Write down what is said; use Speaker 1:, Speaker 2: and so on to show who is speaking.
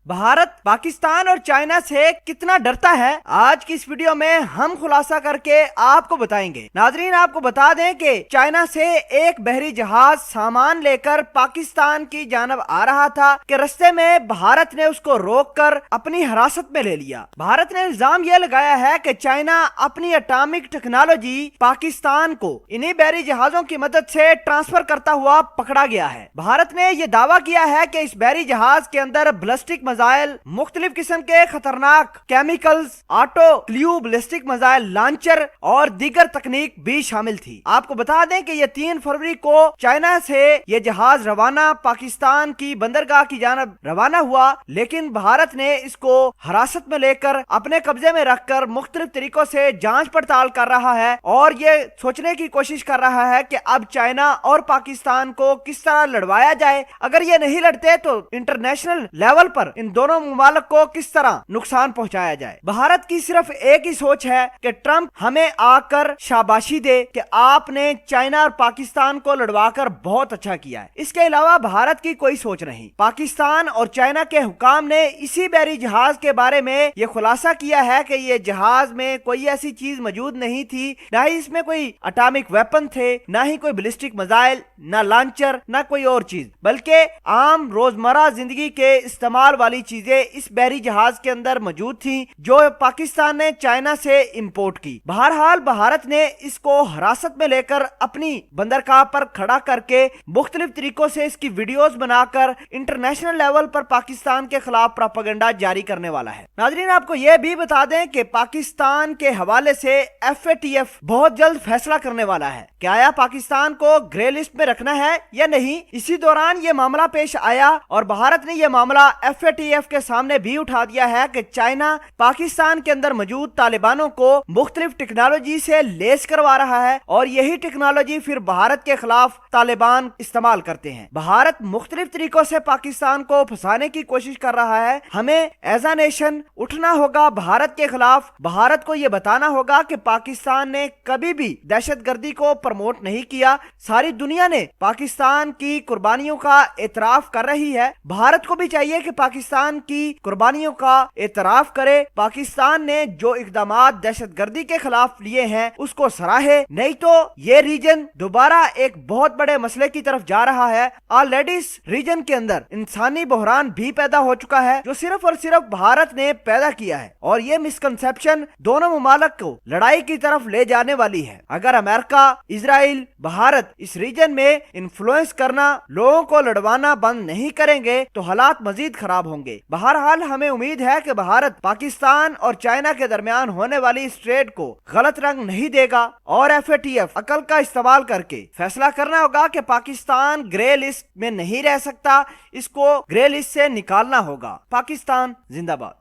Speaker 1: भारत पाकिस्तान और चाइना से कितना डरता है, आज की इस वीडियो में हम खुलासा करके आपको बताएंगे। नाजरीन, आपको बता दें कि चाइना से एक बहरी जहाज सामान लेकर पाकिस्तान की जानब आ रहा था कि रास्ते में भारत ने उसको रोककर अपनी हिरासत में ले लिया। भारत ने इल्जाम यह लगाया है कि चाइना अपनी एटॉमिक टेक्नोलॉजी पाकिस्तान को इन्हीं बहरी जहाजों की मदद से ट्रांसफर करता हुआ पकड़ा गया है। भारत ने यह दावा किया है कि इस बहरी जहाज के अंदर बैलिस्टिक मिसाइल, मुख्तलिफ किस्म के खतरनाक chemicals, auto clue ballistic missile launcher और दीगर तकनीक भी शामिल थी। आपको बता दें कि यह 3 फरवरी को चाइना से यह जहाज रवाना पाकिस्तान की बंदरगाह की जानब रवाना हुआ, लेकिन भारत ने इसको हिरासत में लेकर अपने कब्जे में रखकर मुख्तलिफ तरीकों से जांच पड़ताल कर रहा है और ये सोचने की कोशिश कर रहा है कि अब चाइना और पाकिस्तान को किस तरह लड़वाया जाए। अगर ये नहीं लड़ते तो इंटरनेशनल लेवल पर इन दोनों मुमालिक को किस तरह नुकसान पहुंचाया जाए। भारत की सिर्फ एक ही सोच है कि ट्रंप हमें आकर शाबाशी दे कि आपने चाइना और पाकिस्तान को लड़वाकर बहुत अच्छा किया है। इसके अलावा भारत की कोई सोच नहीं। पाकिस्तान और चाइना के हुकाम ने इसी बहरी जहाज के बारे में यह खुलासा किया है कि यह जहाज में कोई ऐसी चीज मौजूद नहीं थी, ना ही इसमें कोई एटॉमिक वेपन थे, ना ही कोई बैलिस्टिक मिसाइल, ना लॉन्चर, ना कोई और चीज, बल्कि आम रोजमर्रा जिंदगी के इस्तेमाल वाली चीजें इस बहरी जहाज के अंदर मौजूद थी जो पाकिस्तान ने चाइना से इंपोर्ट की। बहरहाल भारत ने इसको हिरासत में लेकर अपनी बंदरगाह पर खड़ा करके मुख्तलिफ तरीकों से इसकी वीडियोस बनाकर इंटरनेशनल लेवल पर पाकिस्तान के खिलाफ प्रोपेगेंडा जारी करने वाला है। नाजरीन, आपको यह भी बता दें कि पाकिस्तान के हवाले से FATF बहुत जल्द फैसला करने वाला है कि आया पाकिस्तान को ग्रे लिस्ट में रखना है या नहीं। इसी दौरान यह मामला पेश आया और भारत ने यह मामला FATF के सामने भी उठा दिया है कि चाइना पाकिस्तान के अंदर मौजूद तालिबानों को मुख्तलिफ टेक्नोलॉजी से लेस करवा रहा है और यही टेक्नोलॉजी फिर भारत के खिलाफ तालिबान इस्तेमाल करते हैं। भारत मुख्तलिफ तरीकों से पाकिस्तान को फंसाने की कोशिश कर रहा है। हमें एज अ नेशन उठना होगा भारत के खिलाफ। भारत को यह बताना होगा कि पाकिस्तान ने कभी भी दहशतगर्दी को प्रमोट नहीं किया। सारी दुनिया ने पाकिस्तान की कुर्बानियों का एतराफ कर रही है। भारत को भी चाहिए कि पाकिस्तान की कुर्बानियों का एतराफ करे। पाकिस्तान ने जो इकदामात दहशतगर्दी के खिलाफ लिए हैं उसको सराहे, नहीं तो ये रीजन दोबारा एक बहुत बड़े मसले की तरफ जा रहा है। ऑलरेडी इस रीजन के अंदर इंसानी बहरान भी पैदा हो चुका है जो सिर्फ और सिर्फ भारत ने पैदा किया है और ये मिसकंसेप्शन दोनों मुमालिक को लड़ाई की तरफ ले जाने वाली है। अगर अमेरिका, इजराइल, भारत इस रीजन में इन्फ्लुएंस करना, लोगों को लड़वाना बंद नहीं करेंगे तो हालात मजीद खराब होंगे। बहरहाल हमें उम्मीद है कि भारत पाकिस्तान और चाइना के दरमियान होने वाली इस ट्रेड को गलत रंग नहीं देगा और FATF अकल का इस्तेमाल करके फैसला करना होगा कि पाकिस्तान ग्रे लिस्ट में नहीं रह सकता, इसको ग्रे लिस्ट से निकालना होगा। पाकिस्तान जिंदाबाद।